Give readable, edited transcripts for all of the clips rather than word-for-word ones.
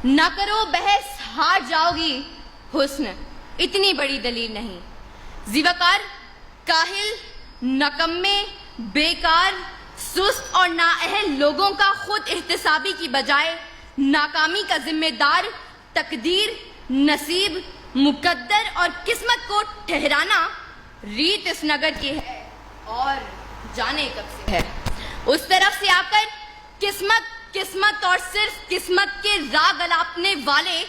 نہ کرو بحث ہار جاؤ گی، حسن اتنی بڑی دلیل نہیں۔ زیوکار، کاہل، نکمے، بیکار، سست اور نااہل لوگوں کا خود احتسابی کی بجائے ناکامی کا ذمہ دار تقدیر، نصیب، مقدر اور قسمت کو ٹھہرانا ریت اس نگر کی ہے اور جانے کب سے ہے۔ اس طرف سے آ کر قسمت اور صرف قسمت کے راگ الاپنے والے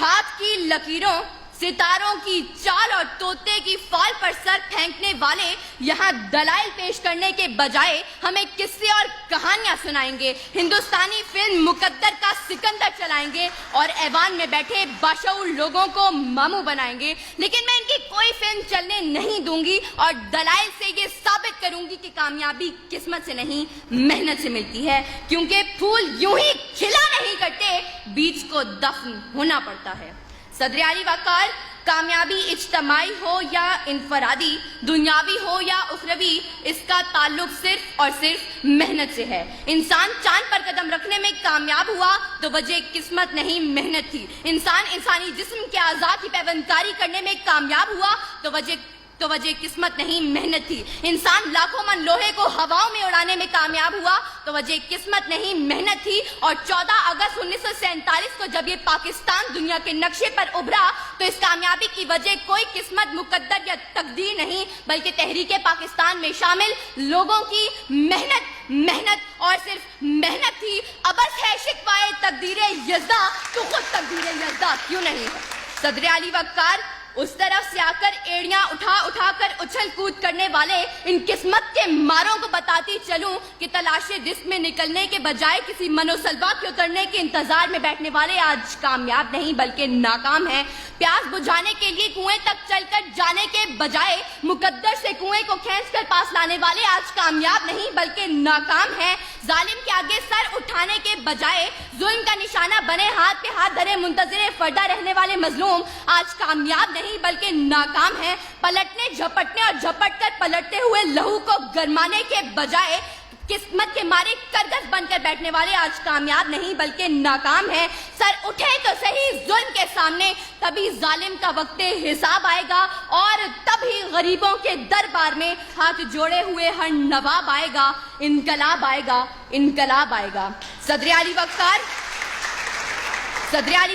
ہاتھ کی لکیروں، ستاروں کی چال اور طوطے کی فال پر سر پھینکنے والے یہاں دلائل پیش کرنے کے بجائے ہمیں قصے اور کہانیاں سنائیں گے، ہندوستانی فلم مقدر کا سکندر چلائیں گے اور ایوان میں بیٹھے باشعور لوگوں کو ماموں بنائیں گے، لیکن میں ان کی کوئی فلم چلنے نہیں دوں گی اور دلائل سے یہ ثابت کروں گی کہ کامیابی قسمت سے نہیں محنت سے ملتی ہے، کیونکہ پھول یوں ہی کھلا نہیں کرتے، بیج کو دفن ہونا پڑتا ہے۔ صدر اعلی وقار، کامیابی اجتماعی ہو یا انفرادی، دنیاوی ہو یا اخروی، اس کا تعلق صرف اور صرف محنت سے ہے۔ انسان چاند پر قدم رکھنے میں کامیاب ہوا تو وجہ قسمت نہیں محنت تھی۔ انسان انسانی جسم کے اعضاء کی پیوندکاری کرنے میں کامیاب ہوا تو وجہ قسمت نہیں محنت تھی۔ انسان لاکھوں من لوہے کو ہواؤں میں اڑانے میں کامیاب ہوا تو وجہ قسمت نہیں محنت تھی۔ اور 14 اگست 1947 کو جب یہ پاکستان دنیا کے نقشے پر ابھرا تو اس کامیابی کی وجہ کوئی قسمت، مقدر یا تقدیر نہیں بلکہ تحریک پاکستان میں شامل لوگوں کی محنت اور صرف محنت تھی۔ ابس ہے شکوائے تقدیر یزداں تو خود تقدیر یزداں کیوں نہیں ہے۔ صدر اعلی وقار، اس طرف سے آ کر ایڑیاں اٹھا کر اچھل کود کرنے والے ان قسمت کے ماروں کو بتاتی چلوں کہ تلاش رزق میں نکلنے کے بجائے کسی منوسلوا کے اترنے کے انتظار میں بیٹھنے والے آج کامیاب نہیں بلکہ ناکام ہیں۔ پیاس بجھانے کے لیے کنویں تک چل کر جانے کے بجائے مقدر سے کنویں کو کھینچ کر پاس لانے والے آج کامیاب نہیں بلکہ ناکام ہیں۔ ظالم کے آگے سر اٹھانے کے بجائے ظلم کا نشانہ بنے ہاتھ پہ ہاتھ دھرے منتظر فردہ رہنے والے مظلوم آج کامیاب نہیں بلکہ ناکام ہیں۔ پلٹنے، جھپٹنے اور جھپٹ کر پلٹتے ہوئے لہو کو گرمانے کے بجائے قسمت کے مارے کرگس بن کر بیٹھنے والے آج کامیاب نہیں بلکہ ناکام ہیں۔ سر اٹھے تو صحیح ظلم کے سامنے، تبھی ظالم کا وقت حساب آئے گا اور تبھی غریبوں کے دربار میں ہاتھ جوڑے ہوئے ہر نواب آئے گا، انقلاب آئے گا، انقلاب آئے گا۔ صدر اعلی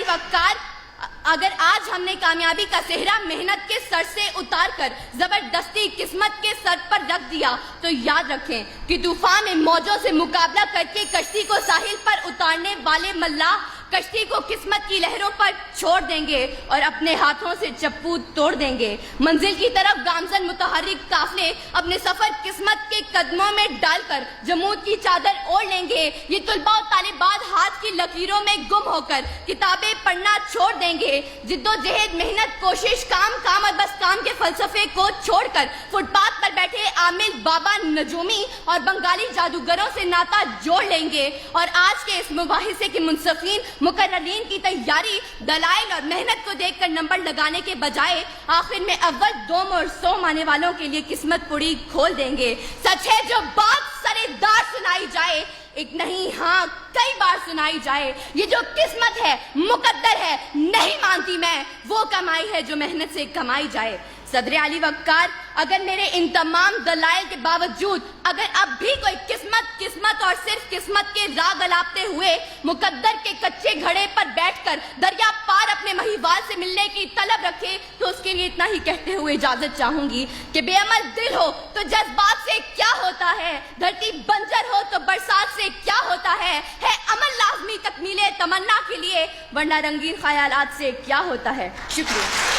وقار، اگر آج ہم نے کامیابی کا صحرا محنت کے سر سے اتار کر زبردستی قسمت کے سر پر رکھ دیا تو یاد رکھیں کہ طوفان میں موجوں سے مقابلہ کر کے کشتی کو ساحل پر اتارنے والے ملاح کشتی کو قسمت کی لہروں پر چھوڑ دیں گے اور اپنے ہاتھوں سے چپو توڑ دیں گے۔ منزل کی طرف گامزن متحرک قافلے اپنے سفر قسمت کے قدموں میں ڈال کر جمود کی چادر اوڑھ لیں گے۔ یہ طلباء و طالبات ہاتھ کی لکیروں میں گم ہو کر کتابیں پڑھنا چھوڑ دیں گے۔ جد و جہد، محنت، کوشش، کام اور بس کام کے فلسفے کو چھوڑ کر فٹ پاتھ پر بیٹھے عامل، بابا نجومی اور بنگالی جادوگروں سے ناتا جوڑ لیں گے اور آج کے اس مباحثے کے منصفین، مقررین کی تیاری دلائل اور محنت کو دیکھ کر نمبر لگانے کے بجائے آخر میں اول، دوم اور سوم آنے والوں کے لیے قسمت پوری کھول دیں گے۔ سچ ہے جو بات سرے دار سنائی جائے، ایک نہیں ہاں کئی بار سنائی جائے، یہ جو قسمت ہے، مقدر ہے، نہیں مانتی میں وہ کمائی ہے جو محنت سے کمائی جائے۔ صدر اعلی وقار، اگر میرے ان تمام دلائل کے باوجود اگر اب بھی کوئی قسمت اور صرف قسمت کے راگ الاپتے ہوئے مقدر کے کچے گھڑے پر بیٹھ کر دریا پار اپنے مہیوال سے ملنے کی طلب رکھے تو اس کے لیے اتنا ہی کہتے ہوئے اجازت چاہوں گی کہ بے عمل دل ہو تو جذبات سے کیا ہوتا ہے، دھرتی بنجر ہو تو برسات سے کیا ہوتا ہے عمل لازمی تکمیل تمنا کے لیے، ورنہ رنگین خیالات سے کیا ہوتا ہے۔ شکریہ۔